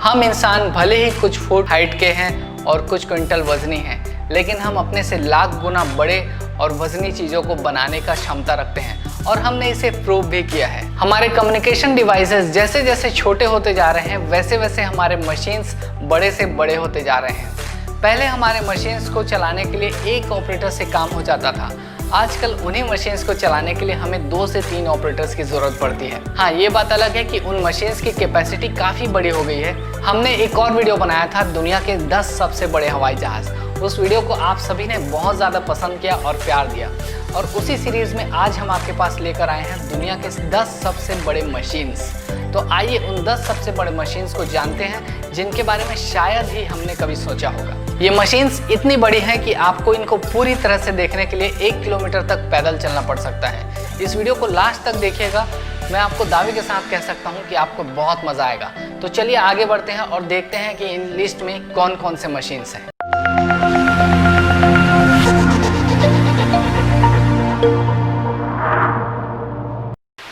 हम इंसान भले ही कुछ फुट हाइट के हैं और कुछ क्विंटल वजनी हैं, लेकिन हम अपने से लाख गुना बड़े और वजनी चीज़ों को बनाने का क्षमता रखते हैं और हमने इसे प्रूव भी किया है। हमारे कम्युनिकेशन डिवाइसेस जैसे जैसे छोटे होते जा रहे हैं, वैसे वैसे हमारे मशीन्स बड़े से बड़े होते जा रहे हैं। पहले हमारे मशीन्स को चलाने के लिए एक ऑपरेटर से काम हो जाता था। आजकल उन्हीं मशीन्स को चलाने के लिए हमें 2 से 3 ऑपरेटर्स की ज़रूरत पड़ती है। हाँ, ये बात अलग है कि उन मशीन्स की कैपेसिटी काफ़ी बड़ी हो गई है। हमने एक और वीडियो बनाया था दुनिया के 10 सबसे बड़े हवाई जहाज़। उस वीडियो को आप सभी ने बहुत ज़्यादा पसंद किया और प्यार दिया, और उसी सीरीज़ में आज हम आपके पास लेकर आए हैं दुनिया के 10 सबसे बड़े मशीन्स। तो आइए उन 10 सबसे बड़े मशीन्स को जानते हैं जिनके बारे में शायद ही हमने कभी सोचा होगा। ये मशीन्स इतनी बड़ी हैं कि आपको इनको पूरी तरह से देखने के लिए 1 किलोमीटर तक पैदल चलना पड़ सकता है। इस वीडियो को लास्ट तक देखिएगा, मैं आपको दावे के साथ कह सकता हूँ कि आपको बहुत मज़ा आएगा। तो चलिए आगे बढ़ते हैं और देखते हैं कि इन लिस्ट में कौन कौन से मशीन्स हैं।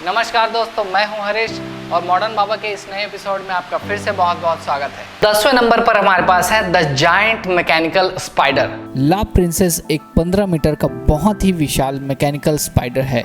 नमस्कार दोस्तों, मैं हूं हरीश और मॉडर्न बाबा के इस नए एपिसोड में आपका फिर से बहुत बहुत स्वागत है। 10वें नंबर पर हमारे पास है the giant mechanical spider. La Princesse एक 15 मीटर का बहुत ही विशाल मैकेनिकल स्पाइडर है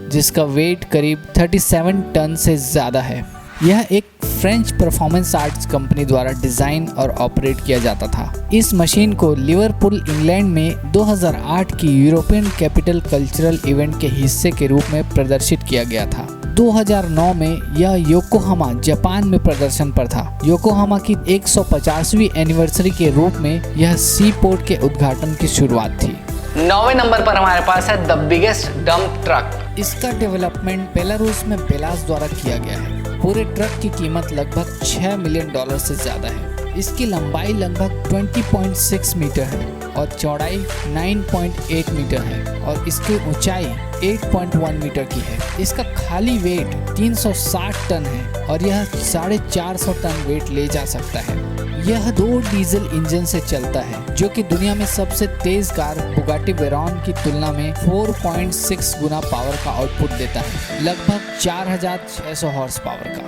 जिसका वेट करीब 37 टन से ज़्यादा है। यह एक फ्रेंच परफॉर्मेंस आर्ट्स कंपनी द्वारा डिज़ाइन और ऑपरेट किया जाता था। इस मशीन को लिवरपूल इंग्लैंड में 2008 की यूरोपियन कैपिटल कल्चरल इवेंट के हिस्से के रूप में प्रदर्शित किया गया था। 2009 में यह योकोहामा जापान में प्रदर्शन पर था। योकोहामा की 150वीं एनिवर्सरी के रूप में यह सी पोर्ट के उद्घाटन की शुरुआत थी। 9वें नंबर पर हमारे पास है द बिगेस्ट डंप ट्रक। इसका डेवलपमेंट बेलारूस में बेलास द्वारा किया गया है। पूरे ट्रक की कीमत लगभग $6 मिलियन से ज़्यादा है। इसकी लंबाई लगभग 20.6 मीटर है और चौड़ाई 9.8 मीटर है और इसकी ऊंचाई 8.1 मीटर की है। इसका खाली वेट 360 टन है और यह 450 टन वेट ले जा सकता है। यह 2 डीजल इंजन से चलता है जो कि दुनिया में सबसे तेज कार बुगाटी वेरॉन की तुलना में 4.6 गुना पावर का आउटपुट देता है, लगभग 4600 हॉर्स पावर का।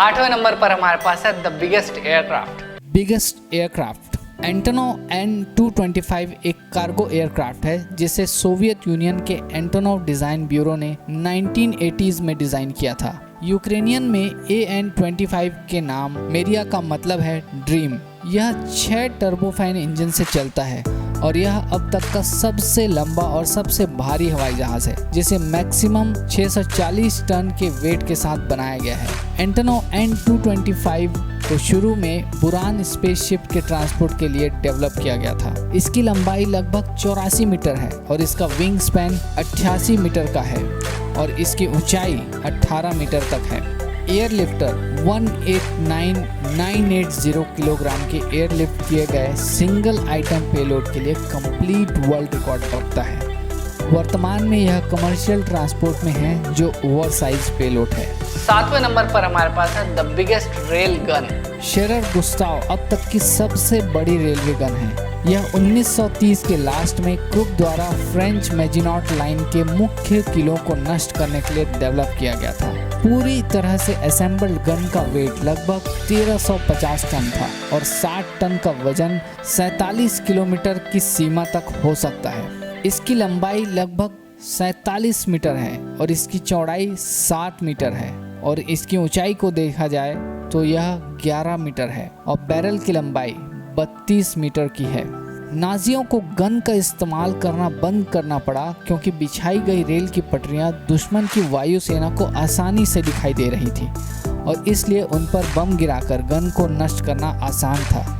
8वें नंबर पर हमारे पास है the biggest aircraft. Biggest aircraft Antonov N-225 एक कार्गो एयरक्राफ्ट है जिसे सोवियत यूनियन के एंटोनोव डिज़ाइन ब्यूरो ने 1980s में डिज़ाइन किया था। यूक्रेनियन में AN-25 के नाम मेरिया का मतलब है ड्रीम। यह 6 टर्बोफैन इंजन से चलता है और यह अब तक का सबसे लंबा और सबसे भारी हवाई जहाज है जिसे मैक्सिमम 640 टन के वेट के साथ बनाया गया है। एंटोनोव N-225 को शुरू में बुरान स्पेसशिप के ट्रांसपोर्ट के लिए डेवलप किया गया था। इसकी लंबाई लगभग 84 मीटर है और इसका विंग स्पैन 88 मीटर का है और इसकी ऊंचाई 18 मीटर तक है। एयरलिफ्टर 189980 किलोग्राम के एयरलिफ्ट किए गए सिंगल आइटम पेलोड के लिए कंप्लीट वर्ल्ड रिकॉर्ड रखता है। वर्तमान में यह कमर्शियल ट्रांसपोर्ट में है जो ओवर साइज पेलोड है। 7वें नंबर पर हमारे पास है the biggest rail gun. Shearer Gustav अब तक की सबसे बड़ी रेलवे गन है। यह 1930 के लास्ट में क्रुक द्वारा फ्रेंच मेजिनॉट लाइन के मुख्य किलों को नष्ट करने के लिए डेवलप किया गया था। पूरी तरह से असेंबल्ड गन का वेट लगभग 1350 टन था और 60 टन का वजन 47 किलोमीटर की सीमा तक हो सकता है। इसकी लंबाई लगभग 47 मीटर है और इसकी चौड़ाई 60 मीटर है और इसकी ऊंचाई को देखा जाए तो यह 11 मीटर है और बैरल की लंबाई 32 मीटर की है। नाजियों को गन का इस्तेमाल करना बंद करना पड़ा क्योंकि बिछाई गई रेल की पटरियां दुश्मन की वायुसेना को आसानी से दिखाई दे रही थी और इसलिए उन पर बम गिराकर गन को नष्ट करना आसान था।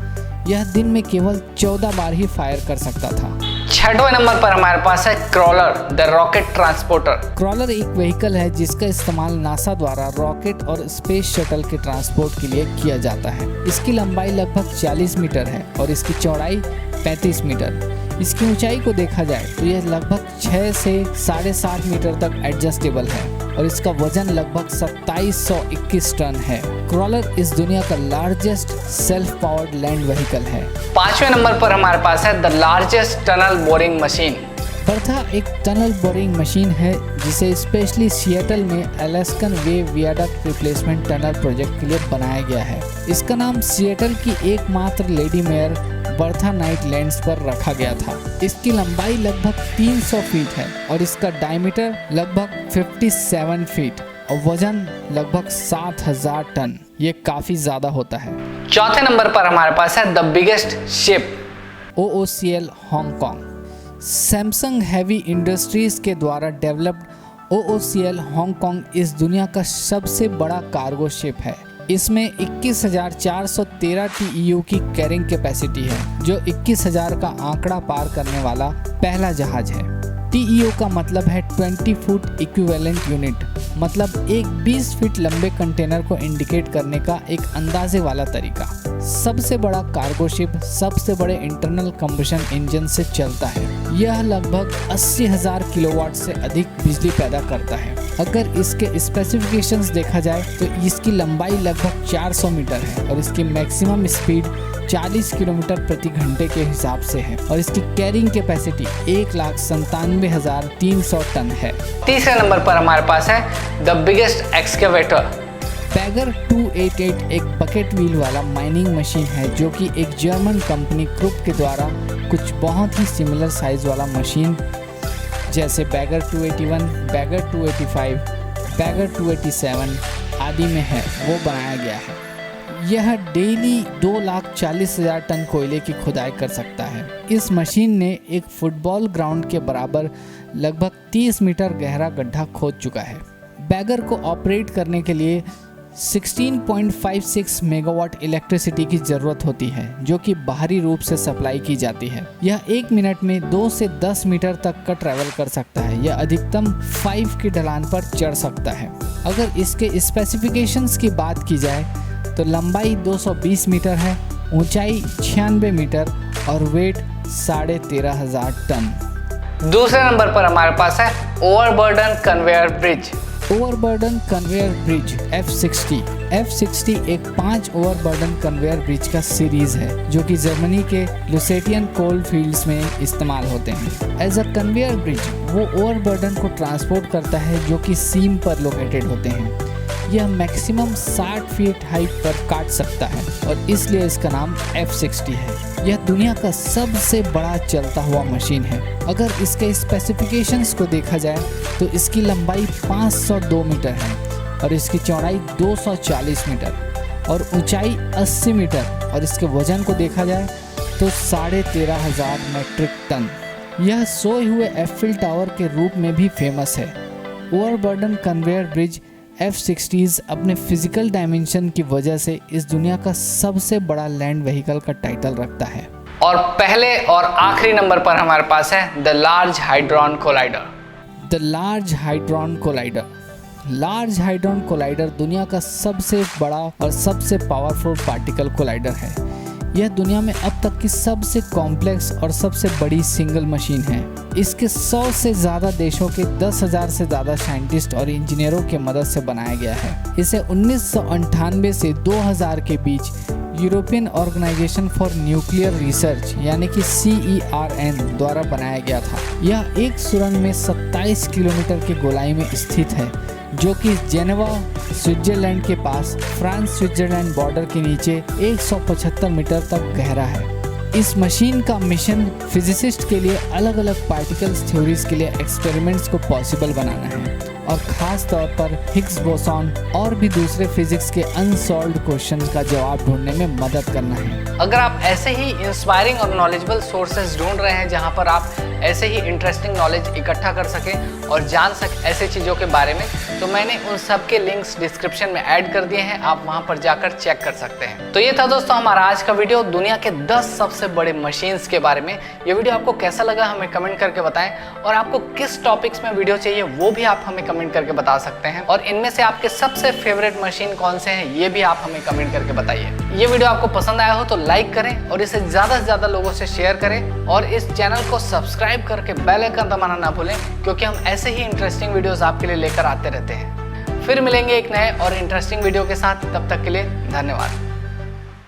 यह दिन में केवल 14 बार ही फायर कर सकता था। 6वें नंबर पर हमारे पास है crawler the rocket transporter. Crawler एक व्हीकल है जिसका इस्तेमाल नासा द्वारा रॉकेट और स्पेस शटल के ट्रांसपोर्ट के लिए किया जाता है। इसकी लंबाई लगभग 40 मीटर है और इसकी चौड़ाई 35 मीटर। इसकी ऊंचाई को देखा जाए तो यह लगभग 6 से 7.5 मीटर तक एडजस्टेबल है और इसका वजन लगभग 2721 टन है। क्रॉलर इस दुनिया का largest self powered land vehicle है। 5वें नंबर पर हमारे पास है the largest tunnel boring machine. Bertha एक टनल बोरिंग मशीन है जिसे स्पेशली सिएटल में अलास्कन वे वियाडक्ट रिप्लेसमेंट टनल प्रोजेक्ट के लिए बनाया गया है। इसका नाम सिएटल की एकमात्र lady mayor Bertha night lands पर रखा गया था। इसकी लंबाई लगभग 300 फीट है और इसका डायमीटर लगभग 57 फीट और वजन लगभग 7000 टन। ये काफी ज्यादा होता है। चौथे नंबर पर हमारे पास है the biggest ship OOCL Hong Kong. Samsung heavy industries के द्वारा डेवलप्ड OOCL हांगकांग इस दुनिया का सबसे बड़ा कार्गो शिप है। इसमें 21,413 TEU की कैरिंग कैपेसिटी है, जो 21,000 का आंकड़ा पार करने वाला पहला जहाज है। TEU का मतलब है 20 फुट इक्विवेलेंट यूनिट, मतलब एक 20 फीट लंबे कंटेनर को इंडिकेट करने का एक अंदाजे वाला तरीका। सबसे बड़ा कार्गो शिप सबसे बड़े इंटरनल कंबशन इंजन से चलता है। यह लगभग 80,000 किलोवाट से अधिक बिजली पैदा करता है। अगर इसके स्पेसिफिकेशंस देखा जाए तो इसकी लंबाई लगभग 400 मीटर है और इसकी मैक्सिमम स्पीड 40 किलोमीटर प्रति घंटे के हिसाब से है और इसकी कैरिंग कैपेसिटी 1,97,300 टन है। तीसरे नंबर पर हमारे पास है द बिगेस्ट एक्सकेवेटर। बैगर 288 एक बकेट व्हील वाला माइनिंग मशीन है जो कि एक जर्मन कंपनी क्रुप के द्वारा कुछ बहुत ही सिमिलर साइज वाला मशीन जैसे बैगर 281, बैगर 285, बैगर 287 आदि में है वो बनाया गया है। यह डेली 2,40,000 टन कोयले की खुदाई कर सकता है। इस मशीन ने एक फुटबॉल ग्राउंड के बराबर लगभग 30 मीटर गहरा गड्ढा खोद चुका है। बैगर को ऑपरेट करने के लिए 16.56 मेगावाट इलेक्ट्रिसिटी की ज़रूरत होती है जो कि बाहरी रूप से सप्लाई की जाती है। यह 1 मिनट में 2 से 10 मीटर तक का ट्रैवल कर सकता है। यह अधिकतम 5 की ढलान पर चढ़ सकता है। अगर इसके स्पेसिफिकेशंस की बात की जाए तो लंबाई 220 मीटर है, ऊंचाई 96 मीटर और वेट 13,500 टन। दूसरे नंबर पर हमारे पास है overburden conveyor bridge. Overburden conveyor bridge F60 एक 5 ओवरबर्डन कन्वेयर ब्रिज का सीरीज है जो कि जर्मनी के लुसेटियन कोल फील्ड्स में इस्तेमाल होते हैं। एज अ कन्वेयर ब्रिज वो ओवरबर्डन को ट्रांसपोर्ट करता है जो कि सीम पर लोकेटेड होते हैं। यह मैक्सिमम 60 फीट हाइट पर काट सकता है और इसलिए इसका नाम F60 है। यह दुनिया का सबसे बड़ा चलता हुआ मशीन है। अगर इसके स्पेसिफिकेशंस को देखा जाए तो इसकी लंबाई 502 मीटर है और इसकी चौड़ाई 240 मीटर और ऊंचाई 80 मीटर और इसके वजन को देखा जाए तो 13,500 मेट्रिक टन। यह सोए हुए एफिल टावर के रूप में भी फेमस है। ओवरबर्डन कन्वेयर ब्रिज F60s अपने फिजिकल डायमेंशन की वजह से इस दुनिया का सबसे बड़ा लैंड व्हीकल का टाइटल रखता है। और पहले और आखिरी नंबर पर हमारे पास है the large hadron collider. The large hadron collider. Large hadron collider दुनिया का सबसे बड़ा और सबसे पावरफुल पार्टिकल कोलाइडर है। यह दुनिया में अब तक की सबसे कॉम्प्लेक्स और सबसे बड़ी सिंगल मशीन है। इसके 100 से ज़्यादा देशों के 10,000 से ज़्यादा साइंटिस्ट और इंजीनियरों के मदद से बनाया गया है। इसे 1998 से 2000 के बीच European organisation for nuclear research यानी कि CERN द्वारा बनाया गया था। यह एक सुरंग में 27 किलोमीटर की गोलाई में स्थित है जो कि जेनेवा स्विट्जरलैंड के पास फ्रांस स्विट्जरलैंड बॉर्डर के नीचे 175 मीटर तक गहरा है। इस मशीन का मिशन फिजिसिस्ट के लिए अलग अलग पार्टिकल्स थ्योरीज के लिए एक्सपेरिमेंट्स को पॉसिबल बनाना है और खास तौर पर हिग्स बोसॉन और भी दूसरे फिजिक्स के अनसॉल्व्ड क्वेश्चन का जवाब ढूंढने में मदद करना है। अगर आप ऐसे ही इंस्पायरिंग और नॉलेजेबल सोर्सेज ढूंढ रहे हैं जहां पर आप ऐसे ही इंटरेस्टिंग नॉलेज इकट्ठा कर सकें और जान सकें ऐसे चीज़ों के बारे में, तो मैंने उन सब के लिंक्स डिस्क्रिप्शन में ऐड कर दिए हैं। आप वहां पर जाकर चेक कर सकते हैं। तो ये था दोस्तों हमारा आज का वीडियो, दुनिया के 10 सबसे बड़े मशीन्स के बारे में। ये वीडियो आपको कैसा लगा हमें कमेंट करके बताएं और आपको किस टॉपिक्स में वीडियो चाहिए वो भी आप हमें कमेंट करके बता सकते हैं। और इनमें से आपके सबसे फेवरेट मशीन कौन से हैं ये भी आप हमें कमेंट करके बताइए। ये वीडियो आपको पसंद आया हो तो लाइक करें और इसे ज़्यादा से ज़्यादा लोगों से शेयर करें और इस चैनल को सब्सक्राइब करके बेल आइकन दबाना ना भूलें, क्योंकि हम ऐसे ही इंटरेस्टिंग वीडियोस आपके लिए लेकर आते रहते हैं। फिर मिलेंगे एक नए और इंटरेस्टिंग वीडियो के साथ, तब तक के लिए धन्यवाद।